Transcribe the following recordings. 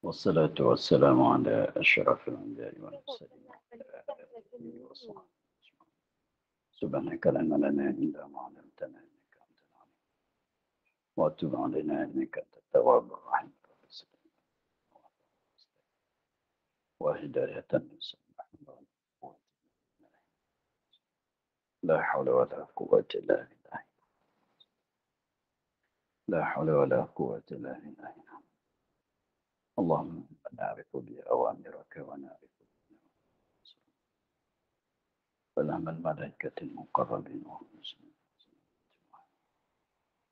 والصلاة والسلام على أشرف الأنبياء والمرسلين وعلى آله وصحبه أجمعين. سبحانك لا علم لنا إلا ما علمتنا إنك أنت العليم وتب علينا إنك أنت التواب الرحيم وهداية للسماء لا حول ولا قوة إلا بالله لا حول ولا قوة إلا بالله اللهم نعرف بأوامرك ونعرف فلهم الملائكة المقربين والمسلمين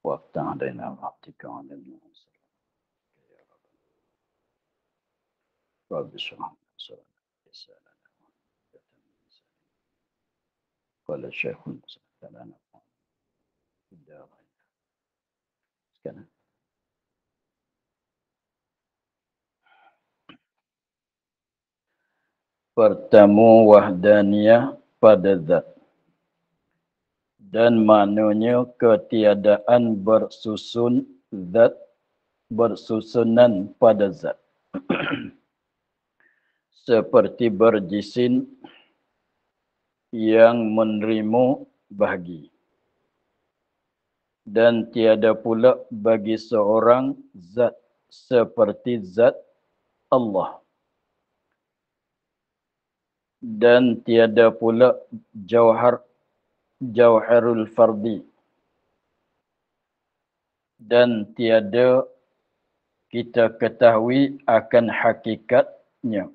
وافتح علينا وعطيك عن الناس يا رب اشرح لنا صدرنا ويسر لنا قال الشيخ المسلم لنا في الدارين كان bertemu wahdaniyah pada zat dan maknanya ketiadaan bersusun zat bersusunan pada zat seperti berjisim yang menerima bahagi dan tiada pula bagi seorang zat seperti zat Allah dan tiada pula jauharul fardi dan tiada kita ketahui akan hakikatnya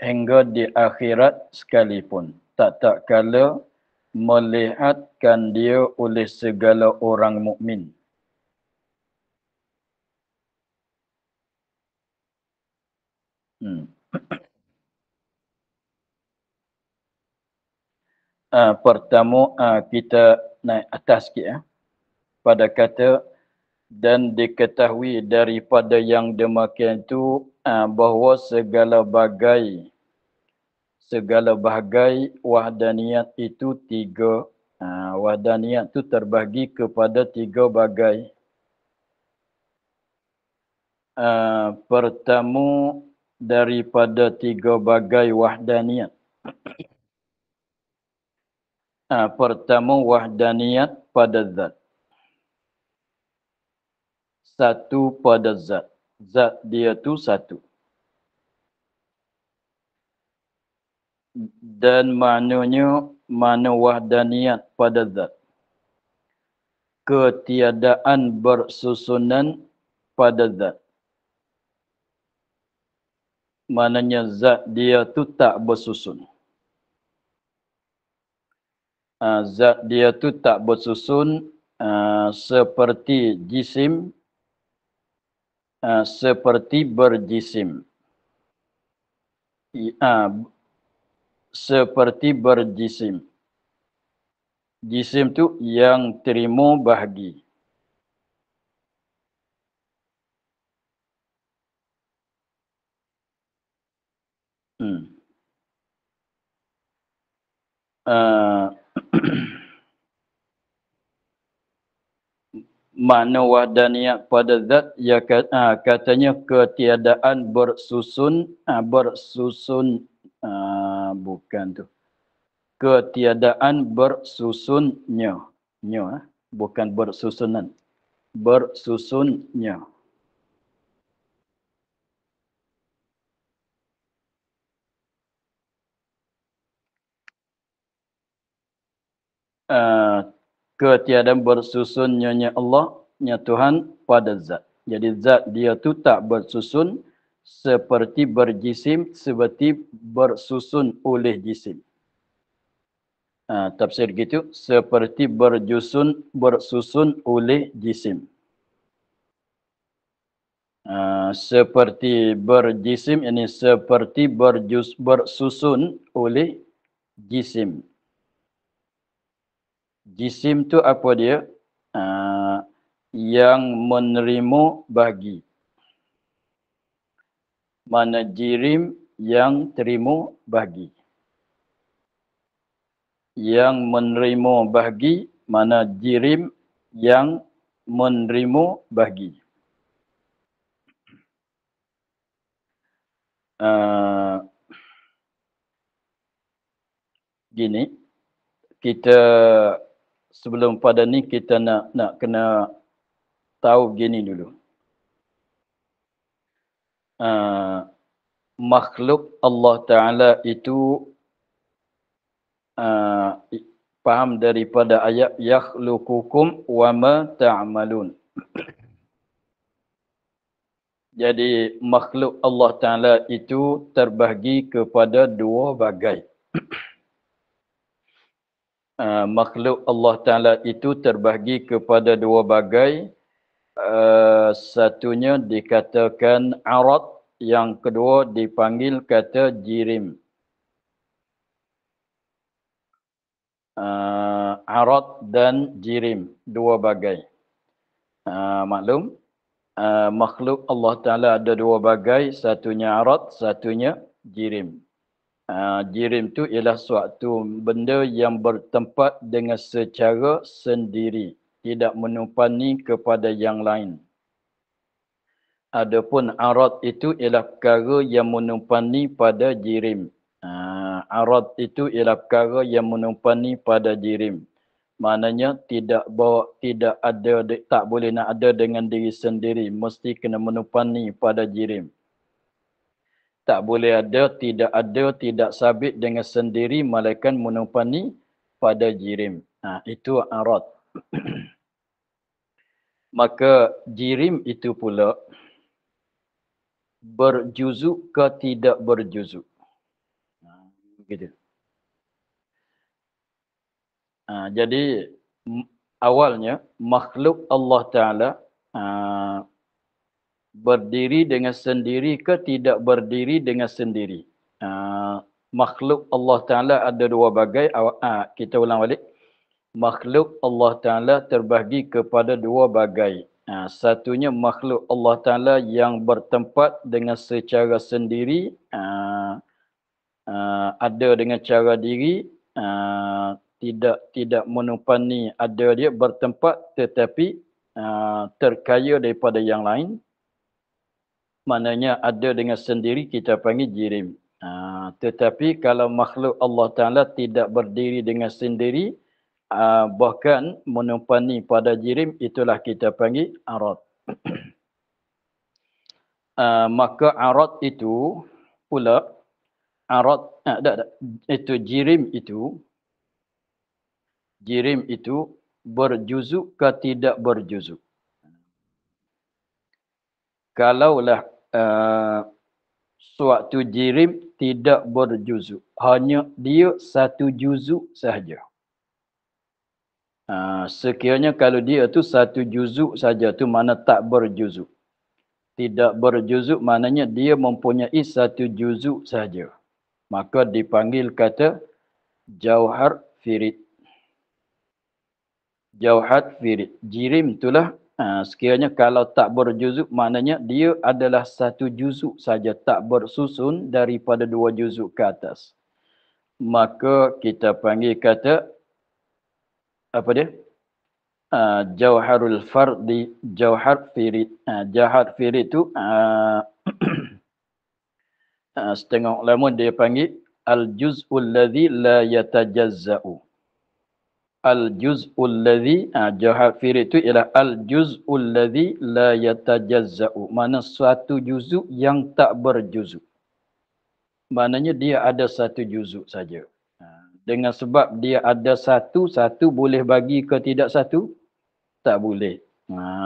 hingga di akhirat sekalipun tak kala melihatkan dia oleh segala orang mukmin. Pertama kita naik atas sikit ya. Pada kata dan diketahui daripada yang demikian itu bahawa segala bahagai wahdaniyat itu tiga. Wahdaniyat itu terbagi kepada tiga bagai. Pertama daripada tiga bagai wahdaniyat. Pertama wahdaniyat pada zat. Satu pada zat. Zat dia tu satu. Dan maknanya mana wahdaniyat pada zat. Ketiadaan bersusunan pada zat. Maknanya zat dia tu tak bersusun. Zat dia tu tak bersusun seperti jisim, seperti berjisim. Seperti berjisim. Jisim tu yang terima bahagi. Makna wahdaniyat pada zat ya katanya ketiadaan bersusun bukan tu. Ketiadaan bersusunnya. Bukan bersusunan. Bersusunnya. Ketiadaan bersusunnya Allah, nya Tuhan pada zat. Jadi zat dia tu tak bersusun seperti berjisim, seperti bersusun oleh jisim. Tafsir gitu, seperti bersusun oleh jisim. Seperti berjisim, ini seperti bersusun oleh jisim. Jisim tu apa dia? Yang menerima bahagi. Mana jirim yang terima bahagi. Yang menerima bahagi, mana jirim yang menerima bahagi. Gini, kita sebelum pada ni kita nak kena tahu gini dulu. Makhluk Allah Ta'ala itu faham daripada ayat yakhluqukum wa ma ta'malun. Jadi makhluk Allah Ta'ala itu terbahagi kepada dua bagai. Makhluk Allah Ta'ala itu terbahagi kepada dua bagai. Satunya dikatakan arad, yang kedua dipanggil kata jirim. Arad dan jirim, dua bagai. Maklum, makhluk Allah Ta'ala ada dua bagai, satunya arad, satunya jirim. Jirim tu ialah suatu benda yang bertempat dengan secara sendiri, tidak menumpani kepada yang lain. Adapun arad itu ialah perkara yang menumpani pada jirim. Arad itu ialah perkara yang menumpani pada jirim. Maknanya tidak ada, tak boleh nak ada dengan diri sendiri, mesti kena menumpani pada jirim. Tak boleh ada, tidak sabit dengan sendiri, melainkan menumpani pada jirim. Itu arad. Maka jirim itu pula berjuzuk ke tidak berjuzuk. Begitu. Jadi awalnya makhluk Allah Ta'ala berdiri dengan sendiri ke tidak berdiri dengan sendiri. Makhluk Allah Ta'ala ada dua bagai. Kita ulang balik. Makhluk Allah Ta'ala terbahagi kepada dua bagai. Satunya makhluk Allah Ta'ala yang bertempat dengan secara sendiri, ada dengan cara diri, tidak menumpani ada dia bertempat, tetapi terkaya daripada yang lain. Maknanya ada dengan sendiri, kita panggil jirim. Tetapi kalau makhluk Allah Ta'ala tidak berdiri dengan sendiri, bahkan menumpani pada jirim, itulah kita panggil arad. Maka arad itu pula, itu jirim itu berjuzuk ke tidak berjuzuk. Kalaulah suatu jirim tidak berjuzuk, hanya dia satu juzuk sahaja. Sekiranya kalau dia tu satu juzuk saja, tu mana tak berjuzuk. Tidak berjuzuk maknanya dia mempunyai satu juzuk saja. Maka dipanggil kata jauhar firid. Jauhar firid. Jirim itulah sekiranya kalau tak berjuzuk, maknanya dia adalah satu juzuk saja, tak bersusun daripada dua juzuk ke atas. Maka kita panggil kata apa dia? Jauharul fardi, jauhar firid. Jauhar firid tu setengah ulama dia panggil al-juz'ul ladzi la yatajazza'u. Al-juz'ul ladzi, jauhar firid itu ialah al-juz'ul ladzi la yatajazza'u. Mana suatu juzuk yang tak berjuzuk. Maknanya dia ada satu juzuk saja. Dengan sebab dia ada satu boleh bagi ke tidak satu? Tak boleh.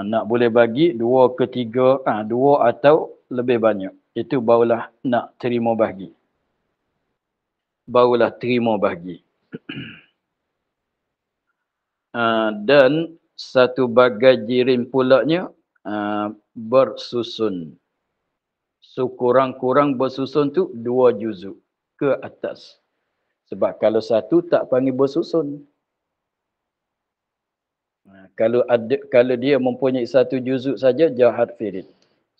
Nak boleh bagi dua ke tiga, dua atau lebih banyak. Itu barulah nak terima bahagi. Barulah terima bahagi. Dan satu bagai jirim pulaknya bersusun. Sekurang-kurang bersusun tu dua juzuk ke atas. Sebab kalau satu tak panggil bersusun. Kalau dia mempunyai satu juzuk saja, jauhar firid.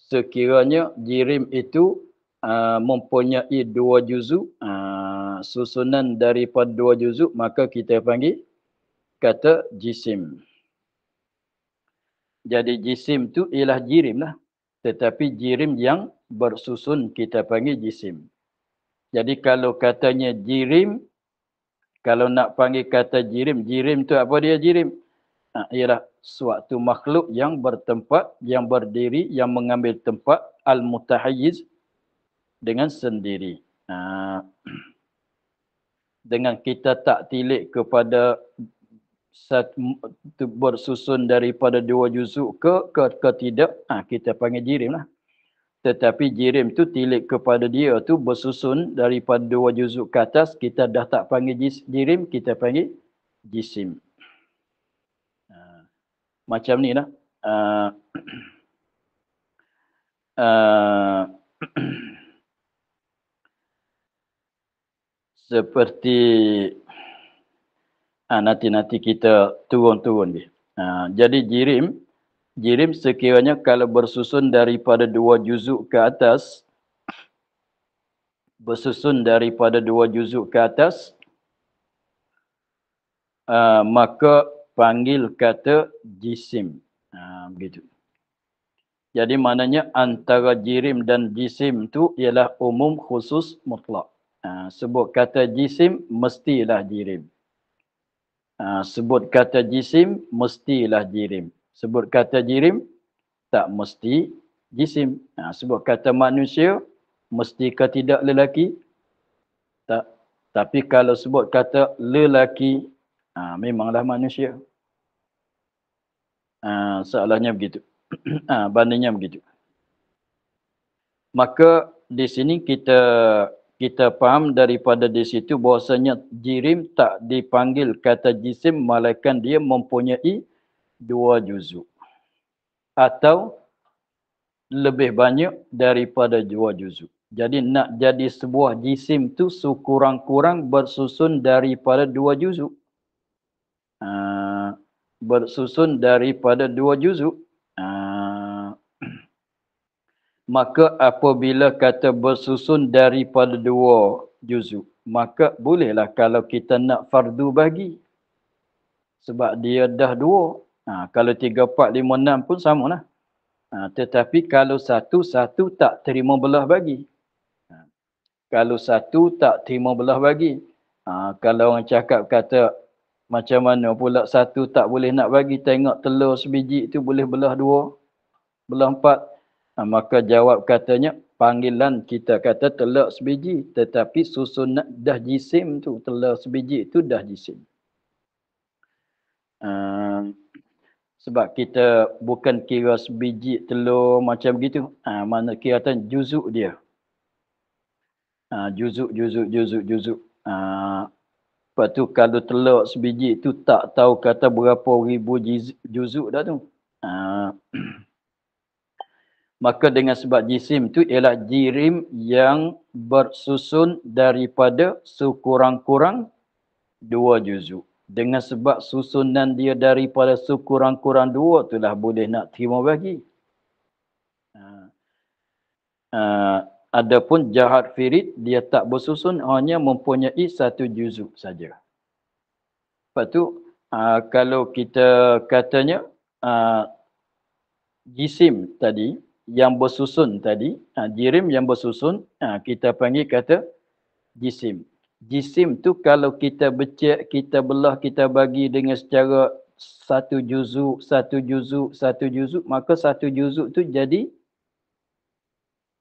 Sekiranya jirim itu mempunyai dua juzuk, susunan daripada dua juzuk, maka kita panggil kata jisim. Jadi jisim tu ialah jirim lah. Tetapi jirim yang bersusun kita panggil jisim. Jadi kalau katanya jirim, kalau nak panggil kata jirim, jirim tu apa dia jirim? Ialah suatu makhluk yang bertempat, yang berdiri, yang mengambil tempat al-mutahayyiz dengan sendiri. Dengan kita tak tilik kepada bersusun daripada 2 juzuk ke tidak, kita panggil jirim lah. Tetapi jirim tu tilik kepada dia tu bersusun daripada 2 juzuk ke atas, kita dah tak panggil jirim, kita panggil jisim. Macam ni lah. Seperti nanti kita turun-turun dia. Jadi jirim sekiranya kalau bersusun daripada 2 juzuk ke atas, maka panggil kata jisim. Begitu. Jadi maknanya antara jirim dan jisim tu ialah umum khusus mutlak. Sebut kata jisim, mestilah jirim. Sebut kata jisim, mestilah jirim. Sebut kata jirim, tak mesti jisim. Sebut kata manusia, mesti ke tidak lelaki? Tak. Tapi kalau sebut kata lelaki, memanglah manusia. Soalannya begitu. Bandingnya begitu. Maka di sini kita faham daripada di situ bahwasanya jirim tak dipanggil kata jisim melainkan dia mempunyai 2 juzuk. Atau lebih banyak daripada 2 juzuk. Jadi nak jadi sebuah jisim tu sekurang-kurang bersusun daripada 2 juzuk. Bersusun daripada 2 juzuk. Maka apabila kata bersusun daripada 2 juzuk, maka bolehlah kalau kita nak fardu bagi. Sebab dia dah 2. Kalau 3, 4, 5, 6 pun samalah. Tetapi kalau satu tak terima belah bagi. Kalau satu tak terima belah bagi. Kalau orang cakap kata macam mana pula satu tak boleh nak bagi, tengok telur sebiji tu boleh belah 2, belah 4. Maka jawab katanya, panggilan kita kata telur sebiji. Tetapi susun dah jisim tu, telur sebiji tu dah jisim. Sebab kita bukan kira sebiji telur macam gitu. Mana kira juzuk dia. Juzuk. Lepas tu kalau telur sebiji tu tak tahu kata berapa ribu juzuk dah tu. Maka dengan sebab jisim tu ialah jirim yang bersusun daripada sekurang-kurang 2 juzuk. Dengan sebab susunan dia daripada sekurang-kurang 2 itulah boleh nak terima bagi. Adapun jahat firid dia tak bersusun, hanya mempunyai 1 juzuk saja. Lepas tu kalau kita katanya jisim tadi yang bersusun tadi, jirim yang bersusun, kita panggil kata jisim. Jisim tu kalau kita becek, kita belah, kita bagi dengan secara 1 juzuk, maka 1 juzuk tu jadi,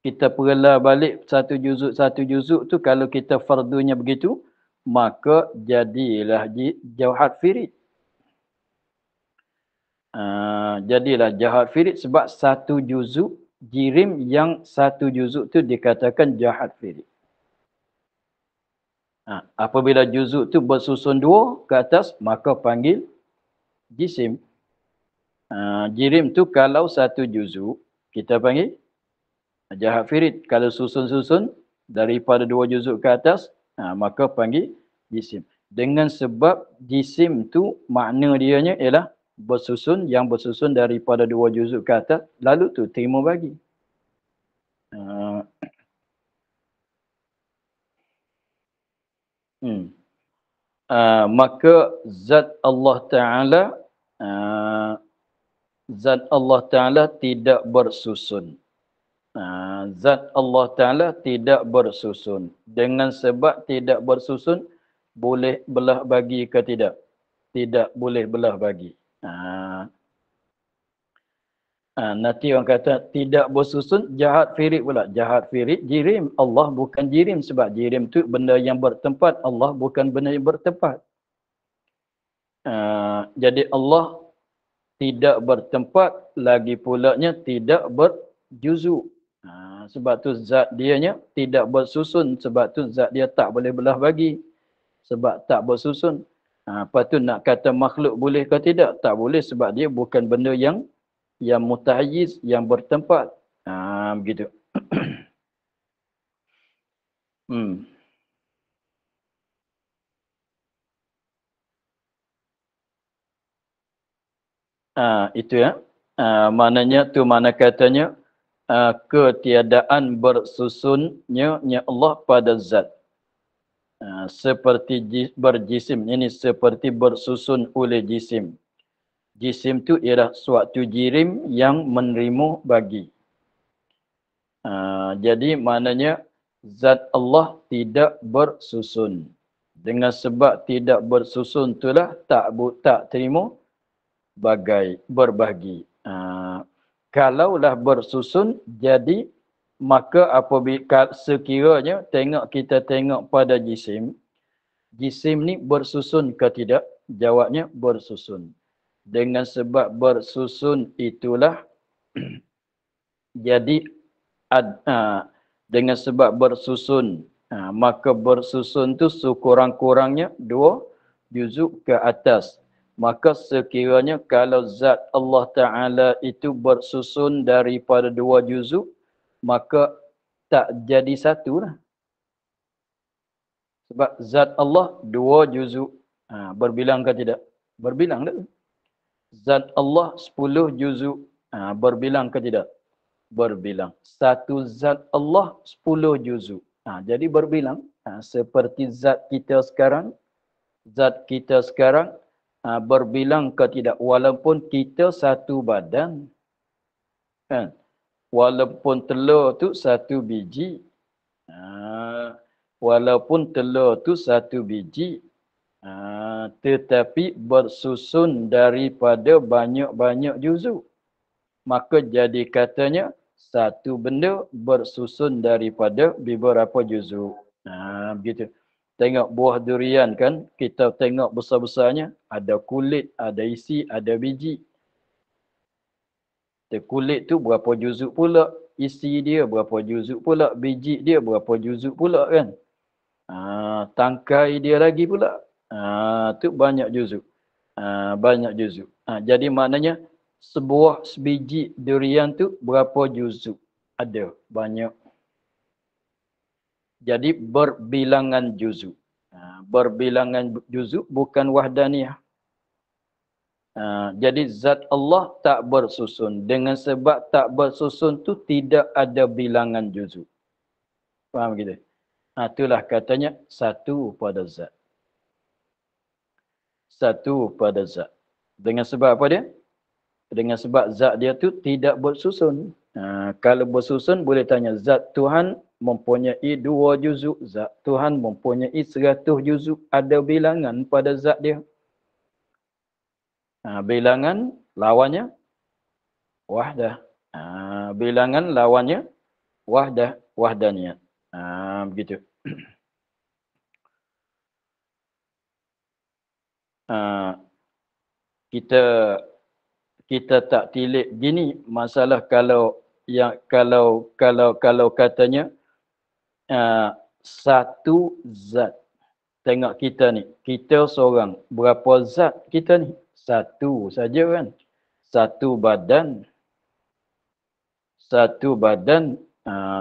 kita perlah balik 1 juzuk tu, kalau kita fardunya begitu, maka jadilah jahat firid. Jadilah jahat firid sebab 1 juzuk, jirim yang 1 juzuk tu dikatakan jahat firid. Apabila juzuk tu bersusun 2 ke atas, maka panggil jisim. Jirim tu kalau 1 juzuk, kita panggil jahat firid. Kalau susun-susun daripada 2 juzuk ke atas, maka panggil jisim. Dengan sebab jisim tu makna dianya ialah bersusun, yang bersusun daripada 2 juzuk ke atas, lalu tu terima bagi. Maka zat Allah Ta'ala tidak bersusun. Zat Allah Ta'ala tidak bersusun. Dengan sebab tidak bersusun, boleh belah bagi ke tidak? Tidak boleh belah bagi. Nanti orang kata tidak bersusun, jahat firik pula. Jahat firik, jirim. Allah bukan jirim sebab jirim tu benda yang bertempat. Allah bukan benda yang bertempat. Jadi Allah tidak bertempat, lagi pulanya tidak berjuzuk. Sebab tu zat dianya tidak bersusun. Sebab tu zat dia tak boleh belah bagi. Sebab tak bersusun. Lepas tu nak kata makhluk boleh ke tidak? Tak boleh sebab dia bukan benda yang mutahayyiz, yang bertempat. Begitu. Itu ya. Maknanya tu mana katanya ketiadaan bersusunnya Allah pada zat. Seperti berjisim. Ini seperti bersusun oleh jisim. Jisim tu ialah suatu jirim yang menerima bagi. Jadi maknanya zat Allah tidak bersusun. Dengan sebab tidak bersusun itulah tak terima berbagi. Kalaulah bersusun, jadi maka apabila sekiranya kita tengok pada jisim ni bersusun ke tidak? Jawabnya bersusun. Dengan sebab bersusun itulah jadi dengan sebab bersusun, maka bersusun tu sekurang-kurangnya 2 juzuk ke atas. Maka sekiranya kalau zat Allah Ta'ala itu bersusun daripada 2 juzuk, maka tak jadi satu lah. Sebab zat Allah 2 juzuk. Berbilang ke tidak? Berbilang tak? Zat Allah 10 juzuk. Berbilang ke tidak? Berbilang. Satu zat Allah 10 juzuk. Jadi berbilang. Seperti zat kita sekarang. Zat kita sekarang berbilang ke tidak? Walaupun kita satu badan. Kan? Walaupun telur tu satu biji. Walaupun telur tu satu biji. Tetapi bersusun daripada banyak-banyak juzuk. Maka jadi katanya satu benda bersusun daripada beberapa juzuk. Begitu. Tengok buah durian kan, kita tengok besar-besarnya, ada kulit, ada isi, ada biji. Kulit tu berapa juzuk pula, isi dia berapa juzuk pula, biji dia berapa juzuk pula kan. Tangkai dia lagi pula. Tu banyak juzuk. Banyak juzuk. Jadi maknanya sebuah sebiji durian tu berapa juzuk? Ada banyak. Jadi berbilangan juzuk. Berbilangan juzuk bukan wahdaniyah. Jadi zat Allah tak bersusun. Dengan sebab tak bersusun tu tidak ada bilangan juzuk. Faham gitu? Itulah katanya satu pada zat. Satu pada zat. Dengan sebab apa dia? Dengan sebab zat dia tu tidak bersusun. Kalau bersusun boleh tanya zat Tuhan mempunyai 2 juzuk. Zat Tuhan mempunyai 100 juzuk. Ada bilangan pada zat dia. Bilangan lawannya wahdah. Bilangan lawannya wahdaniyat. Begitu. Kita tak tilik gini masalah kalau katanya satu zat. Tengok kita ni, kita seorang, berapa zat kita ni? Satu saja kan. Satu badan,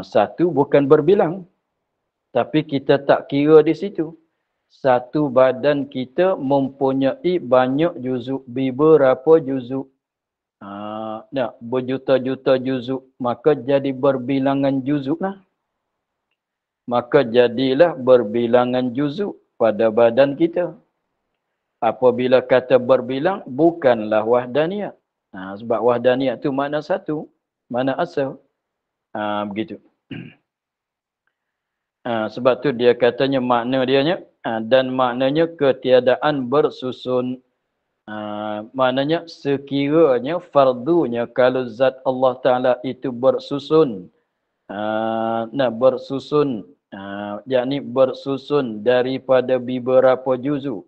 satu bukan berbilang. Tapi kita tak kira di situ. Satu badan kita mempunyai banyak juzuk, beberapa juzuk. Berjuta-juta juzuk, maka jadi berbilangan juzuk lah. Maka jadilah berbilangan juzuk pada badan kita. Apabila kata berbilang, bukanlah wahdaniyat. Sebab wahdaniyat tu makna satu, makna asal. Begitu. Sebab tu dia katanya makna dianya dan maknanya ketiadaan bersusun. Maknanya sekiranya fardunya kalau zat Allah Ta'ala itu bersusun. Bersusun. Yakni bersusun daripada beberapa juzu.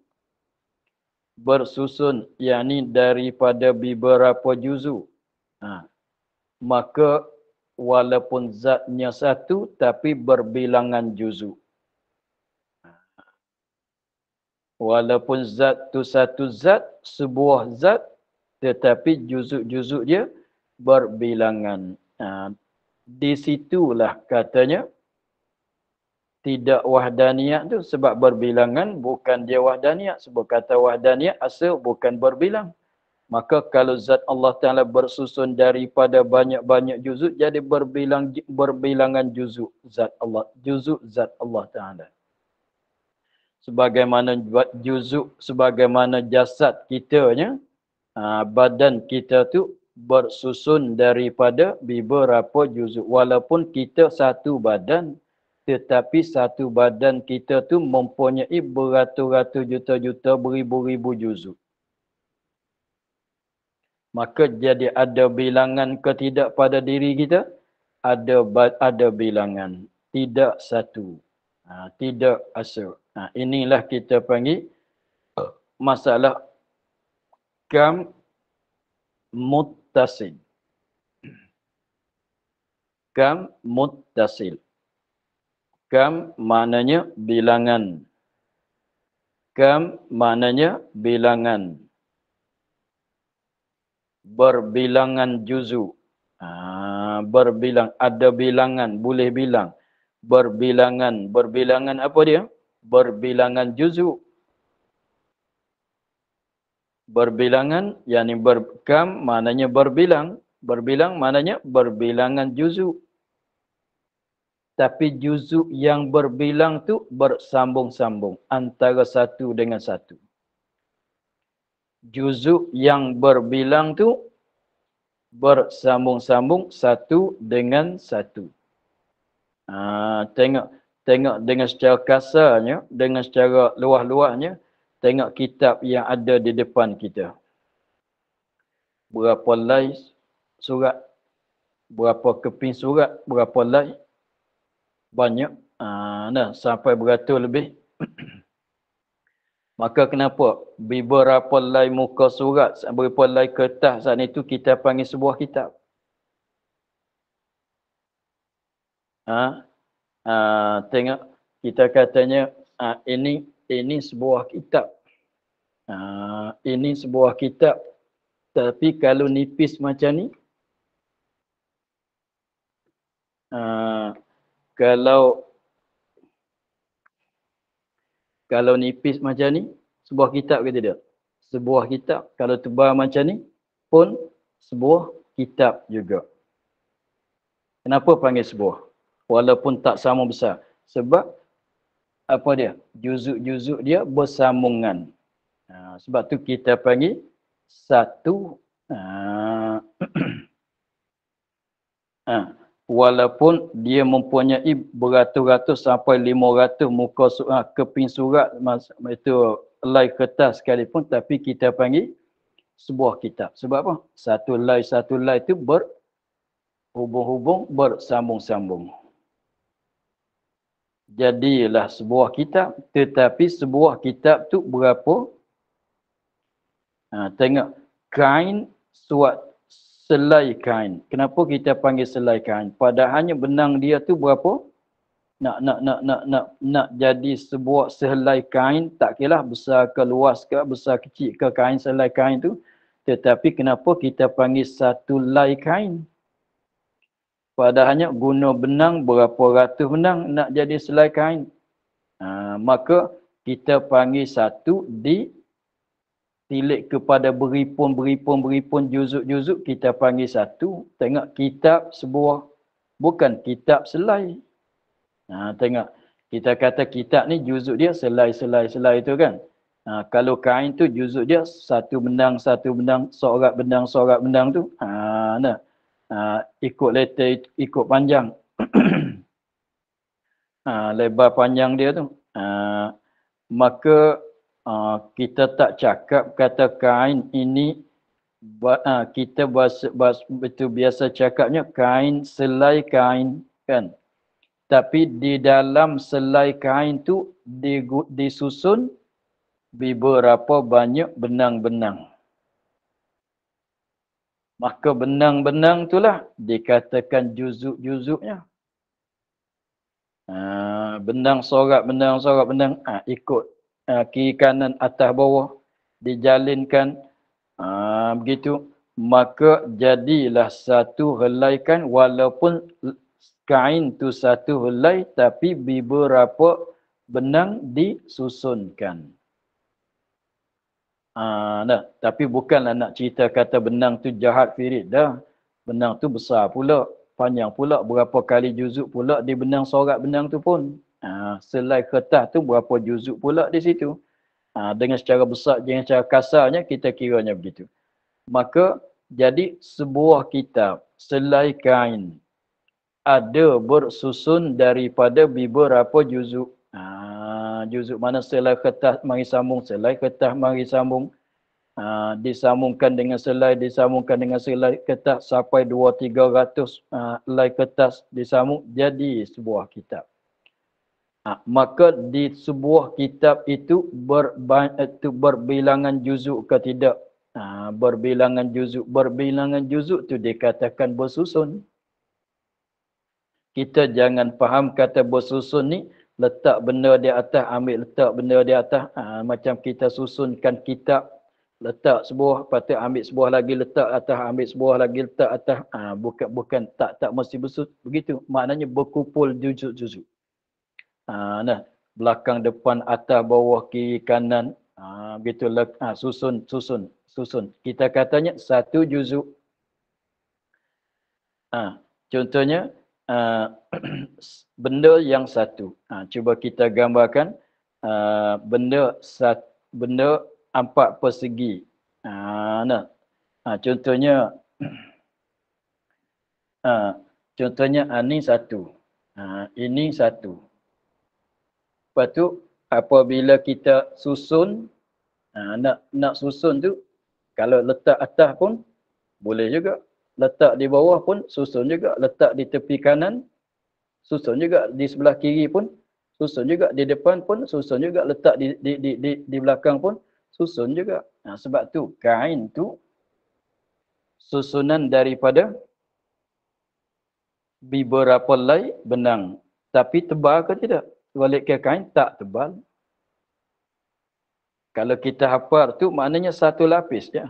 Bersusun yakni daripada beberapa juzu. Maka walaupun zatnya satu tapi berbilangan juzu. Walaupun zat tu satu zat, sebuah zat, tetapi juzuk-juzuk dia berbilangan. Di situlah katanya tidak wahdaniyah tu sebab berbilangan, bukan dia wahdaniyah. Sebab kata wahdaniyah asal bukan berbilang. Maka kalau zat Allah Ta'ala bersusun daripada banyak-banyak juzuk, jadi berbilangan juzuk zat Allah Ta'ala. Sebagaimana juzuk, sebagaimana jasad kitanya, badan kita tu bersusun daripada beberapa juzuk. Walaupun kita satu badan, tetapi satu badan kita tu mempunyai beratus-ratus juta-juta, beribu-ribu juzuk. Maka jadi ada bilangan ke tidak pada diri kita? Ada bilangan. Tidak satu. Tidak asal. Inilah kita panggil masalah kam muttasil. Kam muttasil. Kam maknanya bilangan. Kam maknanya bilangan. Berbilangan juzu. Berbilang, ada bilangan, boleh bilang. Berbilangan apa dia? Berbilangan juzu. Berbilangan, yakni kam maknanya berbilang. Berbilang maknanya berbilangan juzu. Tapi juzu yang berbilang tu bersambung-sambung antara satu dengan satu. Juzuk yang berbilang tu bersambung-sambung satu dengan satu. Tengok dengan secara kasarnya, dengan secara luah-luahnya, tengok kitab yang ada di depan kita. Berapa lai surat, berapa keping surat, berapa lai, banyak. Sampai beratus lebih. Maka kenapa beberapa lai muka surat, beberapa lai kertas saat itu kita panggil sebuah kitab? Tengok, kita katanya ini sebuah kitab. Ini sebuah kitab. Tapi kalau nipis macam ni, kalau nipis macam ni, sebuah kitab ke tidak? Sebuah kitab. Kalau tebal macam ni, pun sebuah kitab juga. Kenapa panggil sebuah? Walaupun tak sama besar. Sebab, apa dia? Juzuk-juzuk dia bersambungan. Sebab tu kita panggil satu. Walaupun dia mempunyai beratus-ratus sampai 500 muka keping surat, itu lai kertas sekalipun, tapi kita panggil sebuah kitab. Sebab apa? Satu lai itu berhubung-hubung, bersambung-sambung. Jadilah sebuah kitab, tetapi sebuah kitab tu berapa? Tengok, kain suat selai kain. Kenapa kita panggil selai kain? Padahalnya benang dia tu berapa? Nak jadi sebuah sehelai kain, tak kira besar ke luas ke, besar kecil ke kain selai kain tu. Tetapi kenapa kita panggil satu lai kain? Padahalnya guna benang berapa ratus benang nak jadi selai kain. Maka kita panggil satu tilik kepada beripun juzuk-juzuk, kita panggil satu. Tengok kitab sebuah, bukan kitab selai. Tengok, kita kata kitab ni juzuk dia selai itu kan. Kalau kain tu juzuk dia satu benang, sorak benang tu. ikut letter, ikut panjang. Lebar panjang dia tu. Maka kita tak cakap kata kain ini, kita betul biasa cakapnya kain selai kain kan. Tapi di dalam selai kain tu disusun beberapa banyak benang-benang. Maka benang-benang itulah dikatakan juzuk-juzuknya. Benang sorak, ikut kiri kanan atas bawah dijalinkan begitu, maka jadilah satu helai kain, walaupun kain tu satu helai tapi beberapa benang disusunkan. Tapi bukanlah nak cerita kata benang tu jahat firid dah. Benang tu besar pula, panjang pula, berapa kali juzuk pula di benang sorak benang tu pun. Selai kertas tu berapa juzuk pula di situ. Dengan secara besar, dengan secara kasarnya kita kiranya begitu. Maka jadi sebuah kitab selai kain ada bersusun daripada beberapa juzuk. Juzuk mana selai kertas mari sambung, selai kertas mari sambung. Disambungkan dengan selai, disambungkan dengan selai kertas sampai 200-300 helai kertas disambung jadi sebuah kitab. Maka di sebuah kitab itu berbilangan juzuk ke tidak? Berbilangan juzuk tu dikatakan bersusun. Kita jangan faham kata bersusun ni letak benda di atas, ambil letak benda di atas. Macam kita susunkan kitab, letak sebuah, patut ambil sebuah lagi letak atas, ambil sebuah lagi letak atas. Bukan tak mesti begitu. Maknanya berkumpul juzuk-juzuk. Belakang, depan, atas, bawah, kiri, kanan. Begitu susun. Kita katanya satu juzuk. Contohnya benda yang satu. Cuba kita gambarkan benda empat persegi. Contohnya ini satu. Ini satu. Lepas tu apabila kita susun, nak susun tu, kalau letak atas pun boleh juga. Letak di bawah pun susun juga. Letak di tepi kanan, susun juga. Di sebelah kiri pun susun juga. Di depan pun susun juga. Letak di belakang pun susun juga. Sebab tu kain tu susunan daripada beberapa helai benang. Tapi tebal ke tidak? Balik ke kain tak tebal. Kalau kita hafal tu maknanya satu lapis je.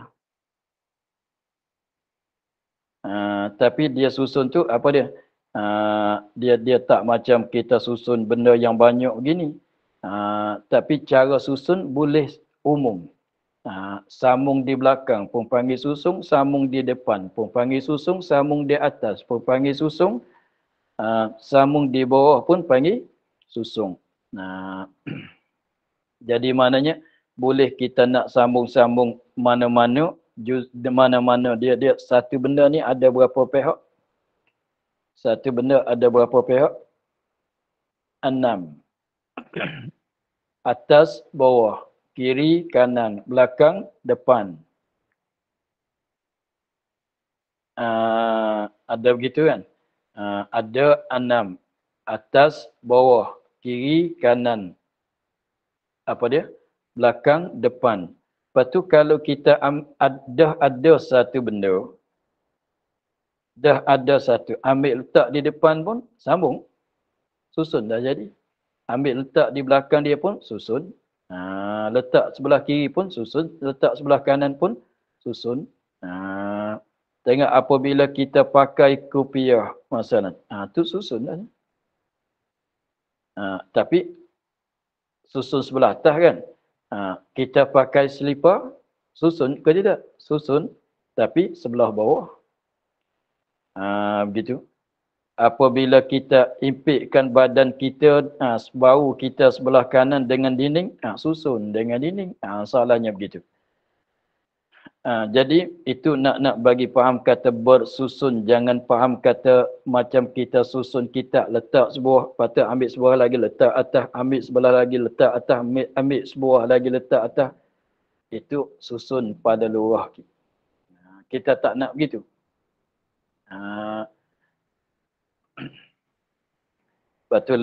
Tapi dia susun tu apa dia? Dia tak macam kita susun benda yang banyak begini. Tapi cara susun boleh umum. Sambung di belakang pun panggil susung, sambung di depan pun panggil susung, sambung di atas pun panggil susung, sambung di bawah pun panggil susung. Jadi maknanya boleh kita nak sambung-sambung mana-mana dia satu benda ni ada berapa pihak? Satu benda ada berapa pihak? 6. Atas, bawah, kiri, kanan, belakang, depan. Ada begitu kan? Ada 6. Atas, bawah, kiri, kanan. Apa dia? Belakang, depan. Lepas tu kalau kita ada satu benda, dah ada satu, ambil letak di depan pun sambung. Susun dah jadi. Ambil letak di belakang dia pun susun. Letak sebelah kiri pun susun. Letak sebelah kanan pun susun. Tengok apabila kita pakai kopiah masalah. Tu susun dah. Tapi susun sebelah atas kan. Kita pakai selipar, susun ke tidak? Susun. Tapi sebelah bawah. Begitu. Apabila kita impitkan badan kita, bahu kita sebelah kanan dengan dinding, susun dengan dinding. Salahnya begitu. Jadi itu nak bagi faham kata bersusun, jangan faham kata macam kita susun kitab, letak sebuah, patut ambil sebuah lagi letak atas, ambil sebelah lagi letak atas, ambil sebuah lagi letak atas. Itu susun pada lurah kita. Kita tak nak begitu. Betul,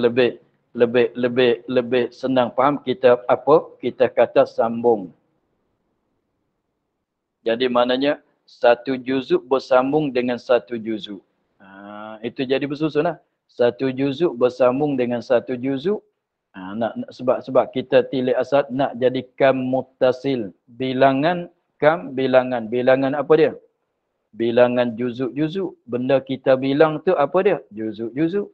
lebih senang faham kita apa? Kita kata sambung. Jadi maknanya satu juzuk bersambung dengan satu juzuk. Itu jadi bersusun lah. Satu juzuk bersambung dengan satu juzuk. Sebab kita tilik asal nak jadi kam muttasil. Bilangan kam, bilangan. Bilangan apa dia? Bilangan juzuk-juzuk. Benda kita bilang tu apa dia? Juzuk-juzuk.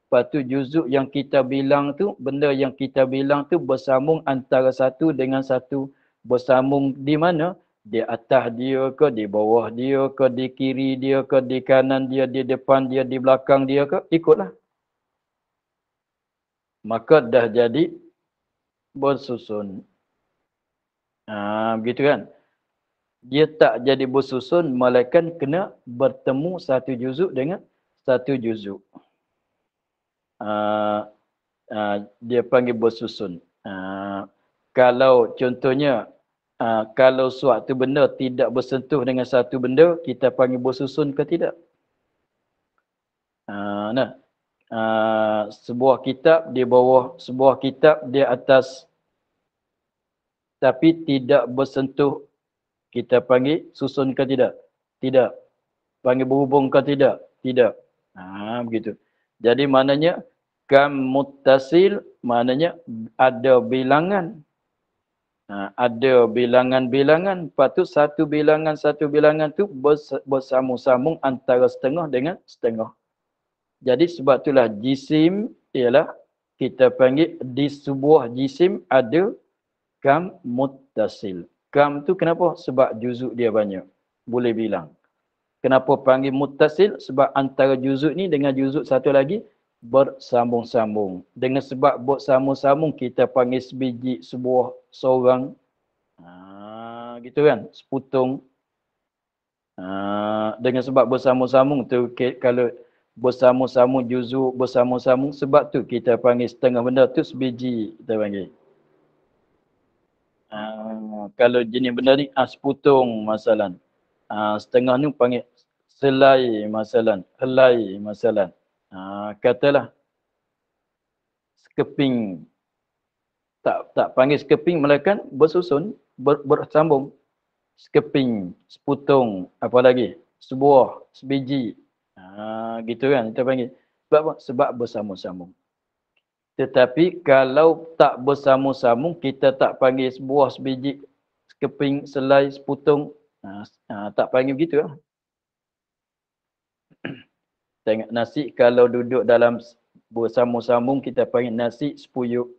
Lepas tu juzuk yang kita bilang tu, benda yang kita bilang tu bersambung antara satu dengan satu. Bersambung di mana? Di atas dia ke, di bawah dia ke, di kiri dia ke, di kanan dia, di depan dia, di belakang dia ke, ikutlah. Maka dah jadi bersusun. Begitu kan? Dia tak jadi bersusun, melainkan kena bertemu satu juzuk dengan satu juzuk. Dia panggil bersusun. Kalau contohnya, kalau suatu benda tidak bersentuh dengan satu benda, kita panggil bersusun ke tidak? Sebuah kitab di bawah, sebuah kitab di atas, tapi tidak bersentuh, kita panggil susun ke tidak? Tidak. Panggil berhubung ke tidak? Tidak. Begitu. Jadi maknanya kam muttasil, maknanya ada bilangan. Ada bilangan-bilangan, lepas tu satu bilangan tu bersambung-sambung antara setengah dengan setengah. Jadi sebab itulah jisim ialah kita panggil di sebuah jisim ada kam muttasil. Kam tu kenapa? Sebab juzuk dia banyak. Boleh bilang. Kenapa panggil muttasil? Sebab antara juzuk ni dengan juzuk satu lagi bersambung-sambung. Dengan sebab bersambung-sambung kita panggil sebiji, sebuah, seorang. Gitu kan? Seputung. Dengan sebab bersambung-sambung tu, kalau bersambung-sambung juzuk, bersambung-sambung, sebab tu kita panggil setengah benda tu sebiji, kita panggil. Kalau jenis benda ni, seputung masalan. Setengah ni panggil selai masalan, helai masalan. Katalah sekeping, tak panggil sekeping, melainkan bersusun, bersambung. Sekeping, seputung, apa lagi? Sebuah, sebiji. Gitu kan kita panggil. Sebab apa? Sebab bersambung-sambung. Tetapi kalau tak bersambung-sambung, kita tak panggil sebuah, sebiji, sekeping, selai, seputung. Tak panggil begitu lah. Tengok nasi kalau duduk dalam bersambung-sambung, kita panggil nasi sepuyuk.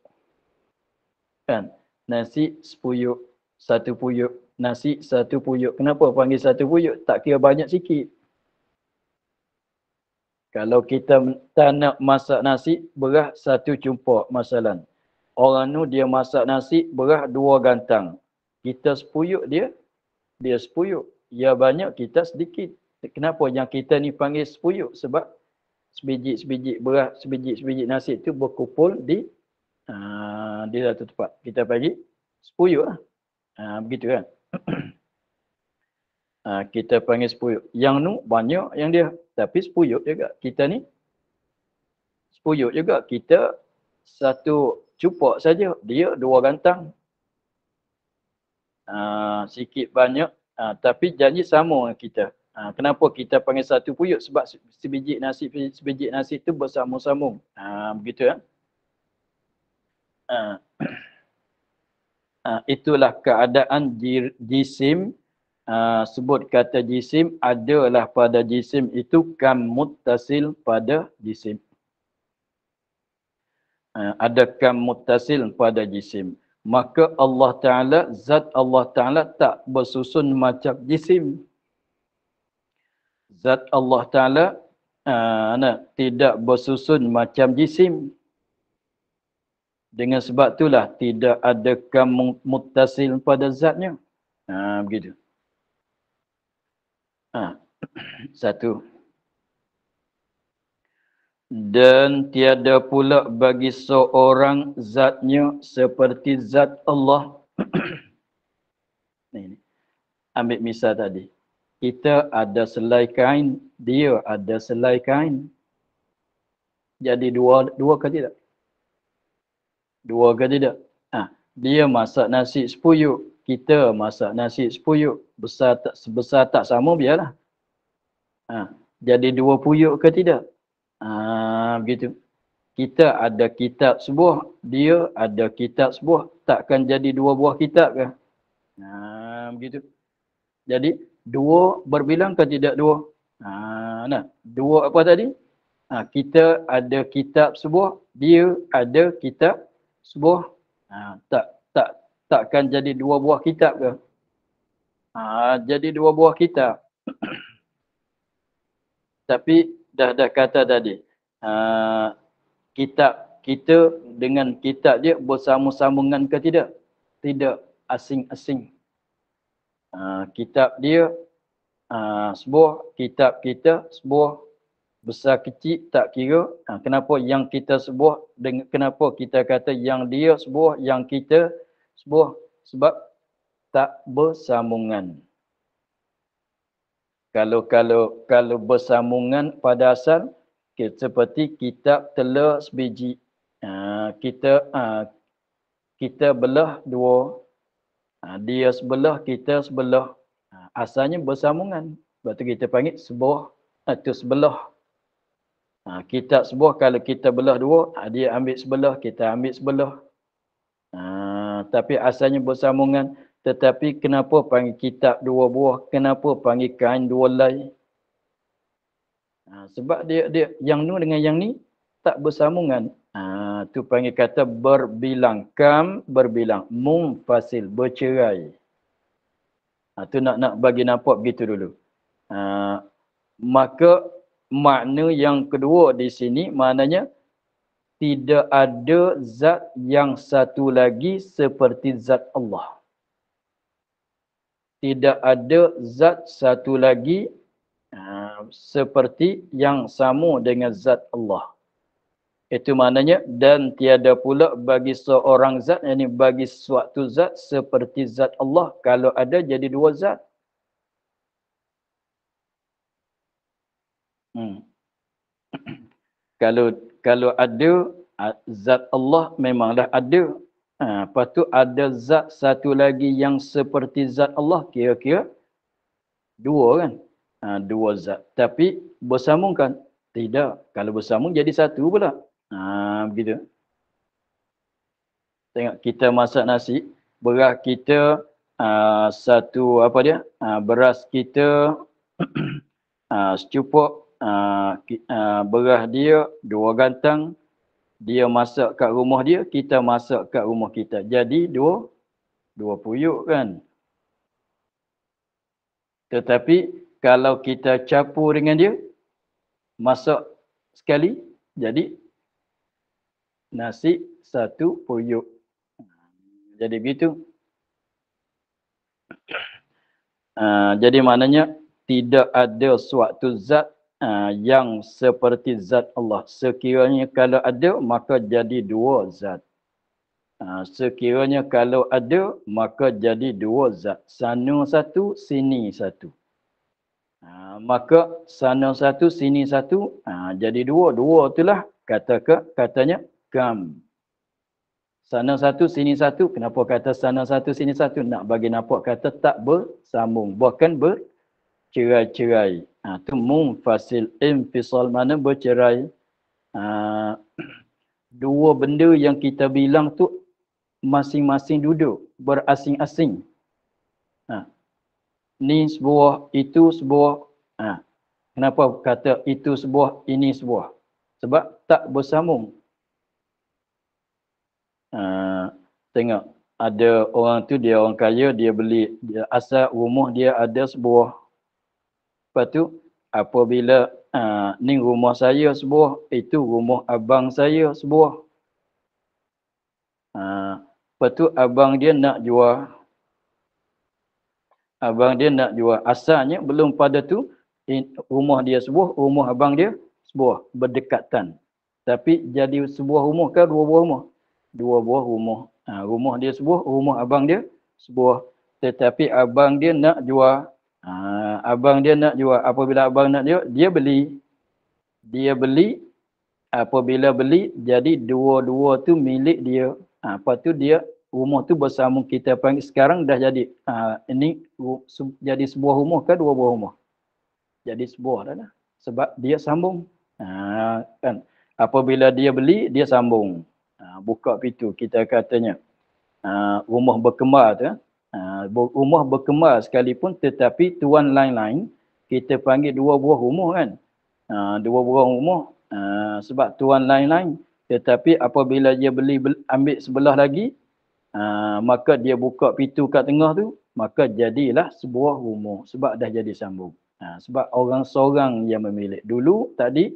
Kan? Nasi sepuyuk, satu puyuk. Nasi satu puyuk. Kenapa panggil satu puyuk? Tak kira banyak sikit. Kalau kita tak nak masak nasi, berah satu cumpak masalan. Orang tu dia masak nasi, berah 2 gantang. Kita sepuyuk dia sepuyuk. Ya banyak, kita sedikit. Kenapa yang kita ni panggil sepuyuk? Sebab sebiji-sebiji berah, sebiji-sebiji nasi itu berkumpul di satu tempat. Kita panggil sepuyuk lah. Begitu kan? Kita panggil sepuyuk. Yang nu banyak yang dia. Tapi sepuyuk juga. Kita ni sepuyuk juga. Kita satu cumpak saja. Dia 2 gantang. Sikit banyak. Tapi janji sama dengan kita. Kenapa kita panggil satu puyuk? Sebab sebiji nasi itu bersambung-sambung. Begitu kan? Itulah keadaan jisim. Sebut kata jisim adalah pada jisim itu kam muttasil pada jisim. Ada kam muttasil pada jisim. Maka Allah Ta'ala, zat Allah Ta'ala tak bersusun macam jisim. Zat Allah Ta'ala tidak bersusun macam jisim. Dengan sebab itulah tidak ada kam muttasil pada zatnya. Begitu. Satu. Dan tiada pula bagi seorang zatnya seperti zat Allah. Ini. Ambil misal tadi. Kita ada selai kain, dia ada selai kain. Jadi dua ke tidak? Dua ke tidak? Dia masak nasi sepuyuk, kita masak nasi sepuyuk. Besar tak sama biarlah. Jadi dua puyuk ke tidak? Begitu. Kita ada kitab sebuah, dia ada kitab sebuah, takkan jadi dua buah kitab ke? Begitu. Jadi dua berbilang ke tidak dua? Dua apa tadi? Kita ada kitab sebuah, dia ada kitab sebuah. Takkan jadi dua buah kitab ke? Jadi dua buah kitab. Tapi dah kata tadi, kitab kita dengan kitab dia bersama-sambungan ke tidak? Tidak, asing-asing. Kitab dia sebuah, kitab kita sebuah, besar kecil tak kira. Kenapa yang kita sebuah, kenapa kita kata yang dia sebuah, yang kita sebuah? Sebab tak bersambungan. Kalau bersambungan pada asal, seperti kitab telur sebiji. Kita belah dua. Dia sebelah, kita sebelah. Asalnya bersambungan. Sebab tu kita panggil sebuah atau sebelah. Kitab sebuah, kalau kita belah dua, dia ambil sebelah, kita ambil sebelah. Tapi asalnya bersambungan. Tetapi kenapa panggil kitab dua buah? Kenapa panggil kain dua helai? Sebab dia yang ni dengan yang ni tak bersambungan. Tu panggil kata berbilang. Kam berbilang. Munfasil, bercerai. Tu nak bagi nampak begitu dulu. Maka makna yang kedua di sini maknanya tidak ada zat yang satu lagi seperti zat Allah. Tidak ada zat satu lagi seperti yang sama dengan zat Allah. Itu maknanya dan tiada pula bagi seorang zat, yakni bagi suatu zat seperti zat Allah. Kalau ada jadi dua zat. Kalau ada zat Allah memanglah ada. Lepas tu ada zat satu lagi yang seperti zat Allah, kira-kira dua kan? Dua zat. Tapi bersambungkan? Tidak. Kalau bersambung jadi satu pula. Begitu. Tengok kita masak nasi, beras kita satu apa dia? Beras kita secupuk, beras dia dua gantang. Dia masak kat rumah dia, kita masak kat rumah kita. Jadi dua puyuk kan. Tetapi kalau kita campur dengan dia, masak sekali, jadi nasi satu puyuk. Jadi begitu. Jadi maknanya tidak ada suatu zat yang seperti zat Allah. Sekiranya kalau ada, maka jadi dua zat. Sekiranya kalau ada, maka jadi dua zat. Sana satu, sini satu. Maka sana satu, sini satu, jadi dua. Dua itulah katanya kam. Sana satu, sini satu. Kenapa kata sana satu, sini satu? Nak bagi nampak kata tak bersambung. Bahkan bercerai-cerai. Itu munfasil, infisal, mana bercerai. Dua benda yang kita bilang tu masing-masing duduk, berasing-asing. Ni sebuah, itu sebuah. Kenapa kata itu sebuah, ini sebuah? Sebab tak bersambung. Tengok, ada orang tu, dia orang kaya, dia beli, asal rumah dia ada sebuah. Lepas tu, apabila ni rumah saya sebuah, itu rumah abang saya sebuah. Lepas tu abang dia nak jual. Abang dia nak jual. Asalnya belum pada tu rumah dia sebuah, rumah abang dia sebuah, berdekatan. Tapi jadi sebuah rumah ke dua buah rumah? Dua buah rumah. Rumah dia sebuah, rumah abang dia sebuah. Tetapi abang dia nak jual. Abang dia nak jual. Apabila abang nak jual, dia beli. Dia beli. Apabila beli, jadi dua-dua tu milik dia. Lepas tu dia, rumah tu bersambung, kita panggil sekarang dah jadi. Ini jadi sebuah rumah ke dua buah rumah? Jadi sebuah dah. Sebab dia sambung. Kan? Apabila dia beli, dia sambung. Buka pintu, kita katanya. Rumah berkembar tu. Rumah berkembar sekalipun, tetapi tuan lain-lain, kita panggil dua buah rumah kan. Dua buah rumah. Sebab tuan lain-lain. Tetapi apabila dia ambil sebelah lagi, maka dia buka pintu kat tengah tu, maka jadilah sebuah rumah. Sebab dah jadi sambung. Sebab orang seorang yang memilik. Dulu tadi,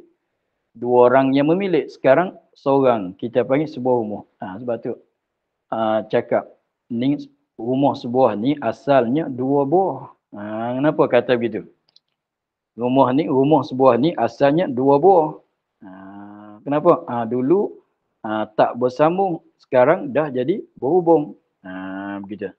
dua orang yang memilik. Sekarang seorang. Kita panggil sebuah rumah. Sebab tu cakap, ni rumah sebuah ni asalnya dua buah. Kenapa kata begitu? Rumah sebuah ni asalnya dua buah. Kenapa? Dulu tak bersambung, sekarang dah jadi berhubung. Begitu.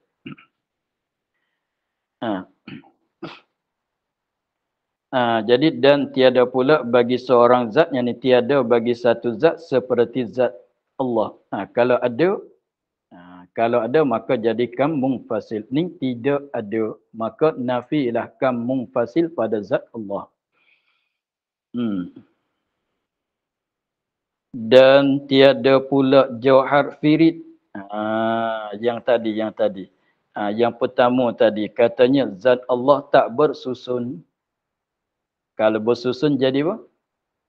Jadi dan tiada pula bagi seorang zat, yang tiada bagi satu zat seperti zat Allah. Kalau ada maka jadikan munfasil. Ni tidak ada, maka nafilah kam munfasil pada zat Allah. Dan tiada pula jauhar firid. Yang tadi. Yang pertama tadi katanya zat Allah tak bersusun. Kalau bersusun jadi apa?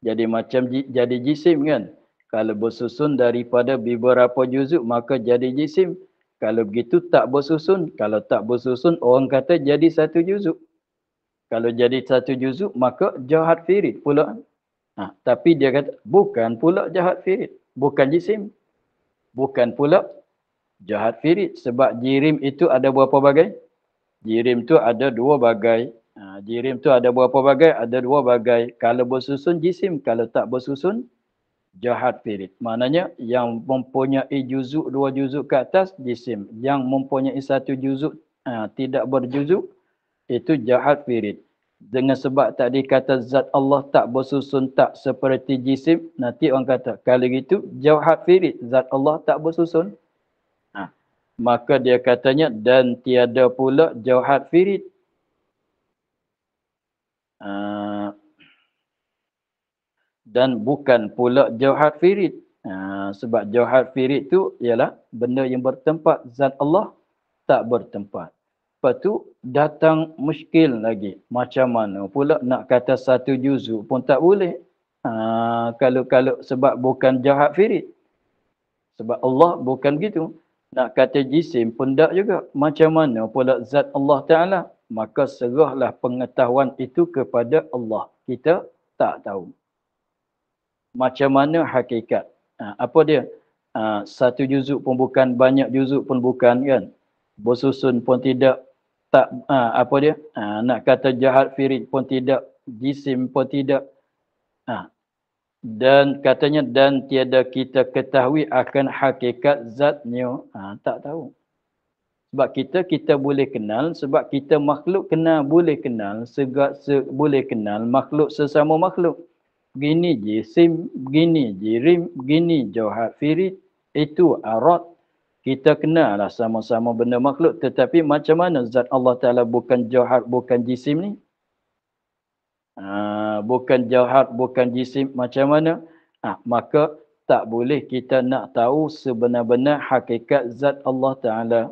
Jadi macam jadi jisim kan? Kalau bersusun daripada beberapa juzuk maka jadi jisim. Kalau begitu tak bersusun. Kalau tak bersusun orang kata jadi satu juzuk. Kalau jadi satu juzuk maka jauhar firid pula. Tapi dia kata bukan pula jauhar firid. Bukan jisim. Bukan pula jauhar firid. Sebab jirim itu ada berapa bagai? Jirim tu ada dua bagai. Jirim tu ada berapa bagai? Ada dua bagai. Kalau bersusun jisim. Kalau tak bersusun jauhar firid. Maknanya yang mempunyai juzuk, dua juzuk ke atas jisim. Yang mempunyai satu juzuk tidak berjuzuk itu jauhar firid. Dengan sebab tadi kata zat Allah tak bersusun, tak seperti jisim, nanti orang kata kalau gitu jauhar firid, zat Allah tak bersusun. Maka dia katanya dan tiada pula jauhar firid. Dan bukan pula jauhar firid. Sebab jauhar firid tu ialah benda yang bertempat, zat Allah tak bertempat. Lepas tu datang muskil lagi. Macam mana pula nak kata satu juzuk pun tak boleh. Kalau sebab bukan jauhar firid. Sebab Allah bukan begitu. Nak kata jisim pun tak juga. Macam mana pula zat Allah Ta'ala. Maka serahlah pengetahuan itu kepada Allah. Kita tak tahu. Macam mana hakikat. Apa dia? Satu juzuk pun bukan, banyak juzuk pun bukan kan. Bersusun pun tidak. Tak nak kata jahat firid pun tidak, jisim pun tidak. Dan katanya dan tiada kita ketahui akan hakikat zatnya. Tak tahu. Sebab kita boleh kenal, sebab kita makhluk kenal, boleh kenal, boleh kenal makhluk sesama makhluk. Begini jisim, begini jirim, begini jauhar firid, itu arad. Kita kenal lah sama-sama benda makhluk. Tetapi macam mana zat Allah Ta'ala bukan jauhar, bukan jisim ni? Bukan jauhar, bukan jisim. Macam mana? Maka tak boleh kita nak tahu sebenar-benar hakikat zat Allah Ta'ala.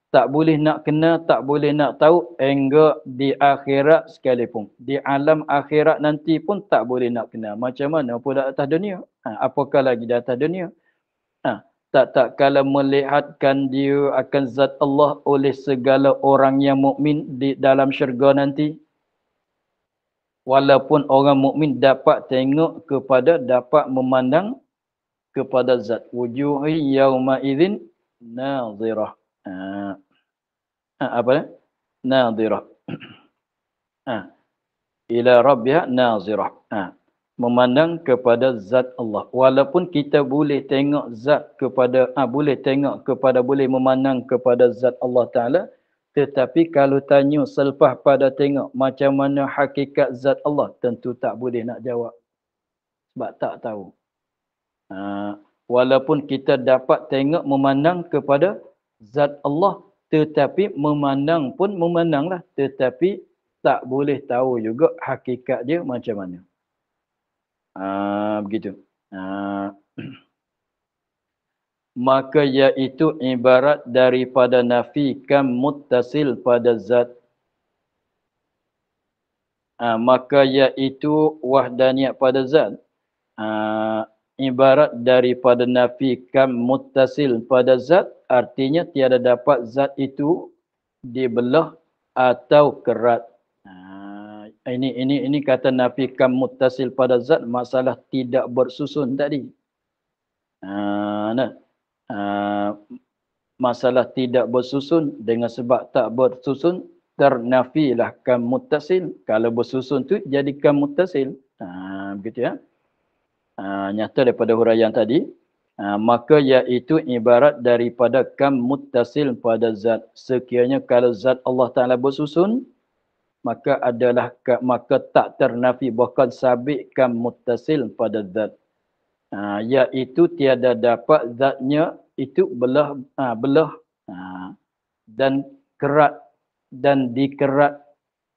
Tak boleh nak kenal, tak boleh nak tahu. Enggak di akhirat sekalipun. Di alam akhirat nanti pun tak boleh nak kenal. Macam mana pula atas dunia? Apakah lagi di atas dunia? Tak kala melihatkan dia akan zat Allah oleh segala orang yang mukmin di dalam syurga nanti. Walaupun orang mukmin dapat tengok kepada, dapat memandang kepada zat. Wujuhi yawma idzin nazirah. Apa dia? nadhirah. Ila rabbiha nazirah. Memandang kepada zat Allah. Walaupun kita boleh tengok zat kepada, boleh memandang kepada zat Allah Ta'ala. Tetapi kalau tanya selepas pada tengok macam mana hakikat zat Allah, tentu tak boleh nak jawab. Sebab tak tahu. Walaupun kita dapat tengok memandang kepada zat Allah, tetapi memandang pun memandanglah. Tetapi tak boleh tahu juga hakikat dia macam mana. Begitu. Maka iaitu ibarat daripada nafi kam muttasil pada zat. Maka iaitu wahdaniyat pada zat. Ibarat daripada nafi kam muttasil pada zat, artinya tiada dapat zat itu dibelah atau kerat. Ini kata nafi kam muttasil pada zat, masalah tidak bersusun tadi. Masalah tidak bersusun, dengan sebab tak bersusun ternafilah kam muttasil. Kalau bersusun tu jadi kam muttasil. Begitu ya. Nyata daripada huraian tadi. Maka iaitu ibarat daripada kam muttasil pada zat. Sekiranya kalau zat Allah Ta'ala bersusun, maka tak ternafi, bahkan sabit kam muttasil pada zat. Iaitu tiada dapat zatnya itu belah dan kerat dan dikerat,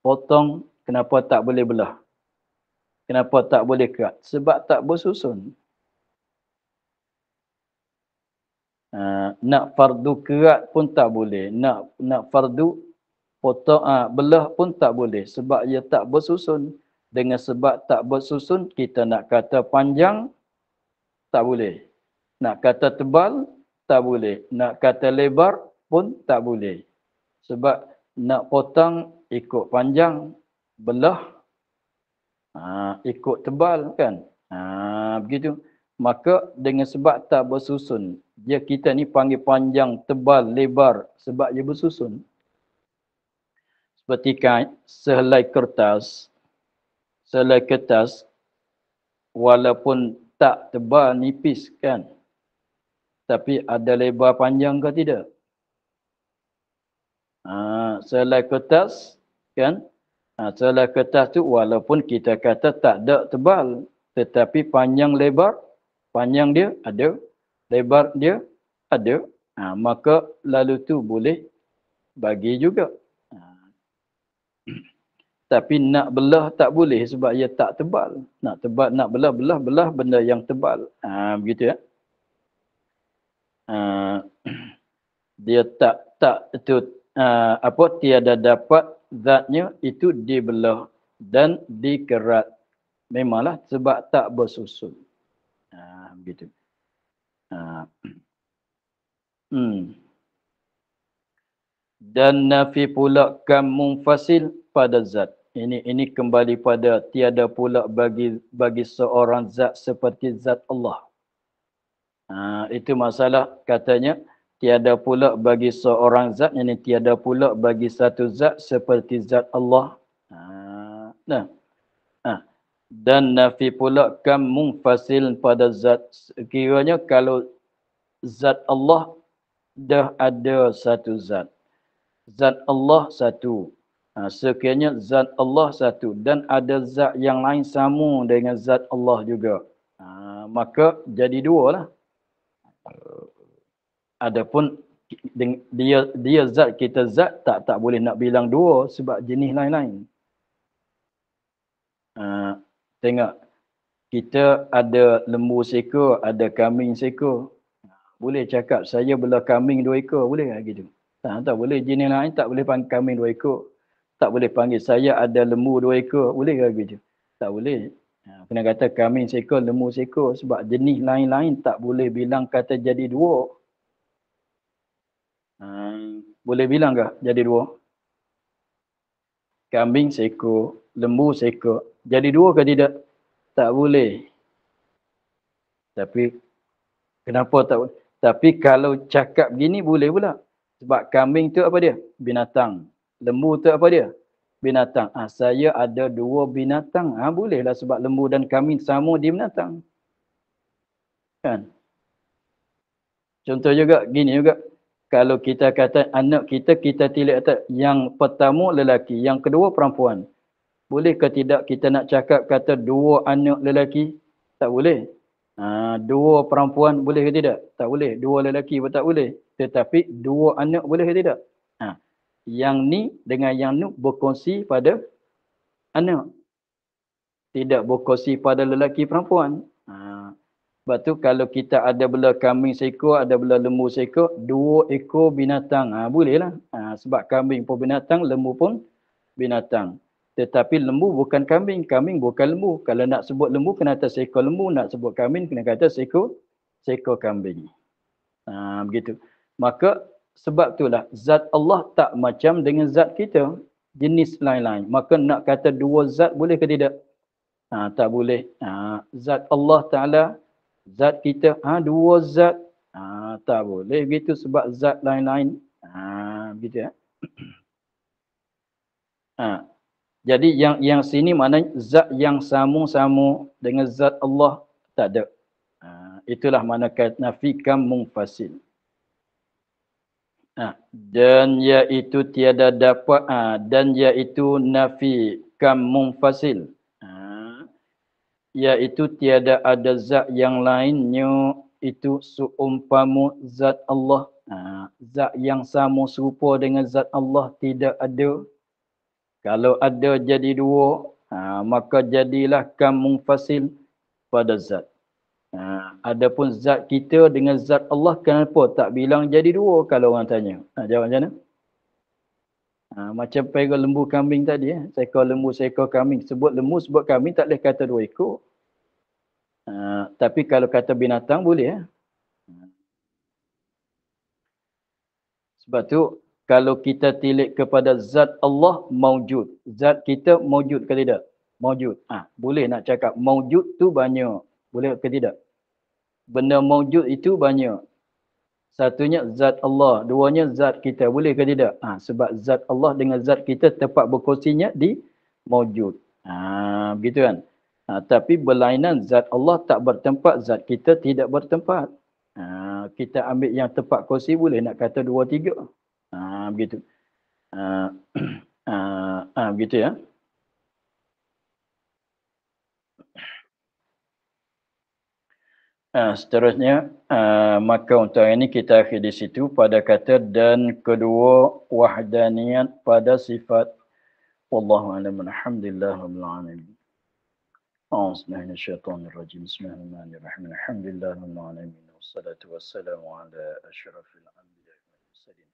potong. Kenapa tak boleh belah? Kenapa tak boleh kerat? Sebab tak bersusun. Nak fardu kerat pun tak boleh. Nak fardu potong belah pun tak boleh sebab ia tak bersusun. Dengan sebab tak bersusun, kita nak kata panjang tak boleh. Nak kata tebal tak boleh. Nak kata lebar pun tak boleh. Sebab nak potong ikut panjang, belah ikut tebal kan. Begitu. Maka dengan sebab tak bersusun, kita ni panggil panjang, tebal, lebar sebab dia bersusun. Seperti sehelai kertas walaupun tak tebal, nipis kan, tapi ada lebar panjang ke tidak? Sehelai kertas kan, sehelai kertas tu walaupun kita kata tak ada tebal, tetapi panjang dia ada, lebar dia ada, maka lalu tu boleh bagi juga. Tapi nak belah tak boleh sebab ia tak tebal. Nak belah benda yang tebal. Begitu ya. Dia tak itu tiada dapat zatnya itu dibelah dan dikerat. Memanglah sebab tak bersusun. Begitu. Dan nafi pula kam munfasil pada zat. Ini kembali pada tiada pula bagi seorang zat seperti zat Allah. Itu masalah katanya tiada pula bagi seorang zat, ini tiada pula bagi satu zat seperti zat Allah. Dan nafi pula kam munfasil pada zat. Kiranya kalau zat Allah dah ada satu zat. Zat Allah satu. Sekiranya zat Allah satu dan ada zat yang lain sama dengan zat Allah juga, maka jadi dua lah. Adapun dia zat, kita zat, tak boleh nak bilang dua sebab jenis lain-lain. Tengok, kita ada lembu seekor, ada kambing seekor. Boleh cakap saya belah kambing 2 ekor, boleh tak gitu? Tak boleh. Jenis lain tak boleh panggil kambing 2 ekor. Tak boleh panggil saya ada lembu 2 ekor. Boleh ke begitu? Tak boleh. Kena kata kambing seekor, lembu seekor. Sebab jenis lain-lain tak boleh bilang kata jadi 2. Boleh bilang ke jadi 2? Kambing seekor, lembu seekor. Jadi 2 ke tidak? Tak boleh. Tapi kenapa tak boleh? Tapi kalau cakap begini boleh pula. Sebab kambing tu apa dia? Binatang. Lembu tu apa dia? Binatang. Saya ada 2 binatang. Bolehlah sebab lembu dan kambing sama di binatang. Kan? Contoh juga, gini juga. Kalau kita kata anak kita, kita tilik atas yang pertama lelaki, yang kedua perempuan. Boleh ke tidak kita nak cakap kata 2 anak lelaki? Tak boleh. 2 perempuan boleh ke tidak? Tak boleh. 2 lelaki pun tak boleh. Tetapi 2 anak boleh ke tidak? Yang ni dengan yang ni berkongsi pada anak. Tidak berkongsi pada lelaki perempuan. Sebab tu kalau kita ada belah kambing seekor, ada belah lembu seekor, 2 ekor binatang. Bolehlah. Sebab kambing pun binatang, lembu pun binatang. Tetapi lembu bukan kambing, kambing bukan lembu. Kalau nak sebut lembu, kena kata seekor lembu. Nak sebut kambing, kena kata seekor kambing. Begitu. Maka sebab itulah zat Allah tak macam dengan zat kita. Jenis lain-lain. Maka nak kata 2 zat boleh ke tidak? Tak boleh. Zat Allah Ta'ala, zat kita, 2 zat. Tak boleh begitu sebab zat lain-lain. Begitu ya. Jadi yang sini maknanya zat yang sama-sama dengan zat Allah tak ada. Itulah makna nafikan munfasil. Dan iaitu tiada dapat dan iaitu nafikan munfasil. Iaitu tiada ada zat yang lainnya itu seumpama zat Allah. Zat yang sama serupa dengan zat Allah tidak ada. Kalau ada jadi 2, maka jadilah kam munfasil pada zat. Adapun zat kita dengan zat Allah kenapa tak bilang jadi 2 kalau orang tanya? Jawab macam mana? Macam pera lembu kambing tadi. Seekor lembu, seekor kambing. Sebut lembu, sebut kambing tak boleh kata 2 ekor. Tapi kalau kata binatang boleh. Sebab tu kalau kita tilik kepada zat Allah maujud. Zat kita maujud ke tidak? Maujud. Boleh nak cakap maujud tu banyak. Boleh ke tidak? Benda maujud itu banyak. Satunya zat Allah. 2nya zat kita. Boleh ke tidak? Sebab zat Allah dengan zat kita tempat berkongsinya di maujud. Begitu kan? Tapi berlainan zat Allah tak bertempat. Zat kita tidak bertempat. Kita ambil yang tempat kongsi boleh nak kata 2, 3. Begitu. Begitu ya. Seterusnya, maka untuk hari ini kita akhir di situ pada kata dan kedua wahdaniyat pada sifat. Wallahu a'lam. Alhamdulillah rabbil alamin. A'udzubillahi minasyaitonir rajim. Bismillahirrahmanirrahim. Alhamdulillah rabbil alamin. Wassalatu wassalamu ala asyrafil anbiya'i wal mursalin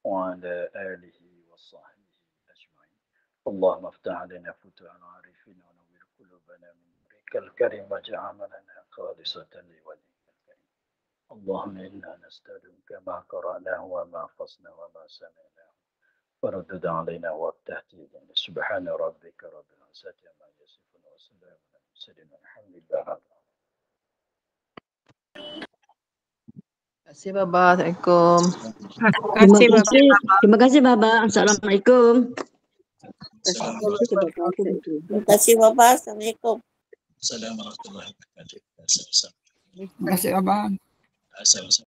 wa ala alihi washabbihi ajma'in. Allahumma iftah 'alaina futuhal 'arifin wa nawwir qulubana min nurikal karim waj'al 'amalana khalisatan liwajhikal karim. Allahumma inna nas'aluka ma qara'nahu wa ma hafaznahu wa ma sami'nahu وردد علينا والتهديد. سبحان ربك رب العزة عما يصفون وسلام على المرسلين والحمد لله رب العالمين. Terima kasih Baba. Assalamualaikum. Terima kasih Baba. Assalamualaikum. Terima kasih Baba. Assalamualaikum. Assalamualaikum warahmatullahi wabarakatuh. Terima kasih Baba.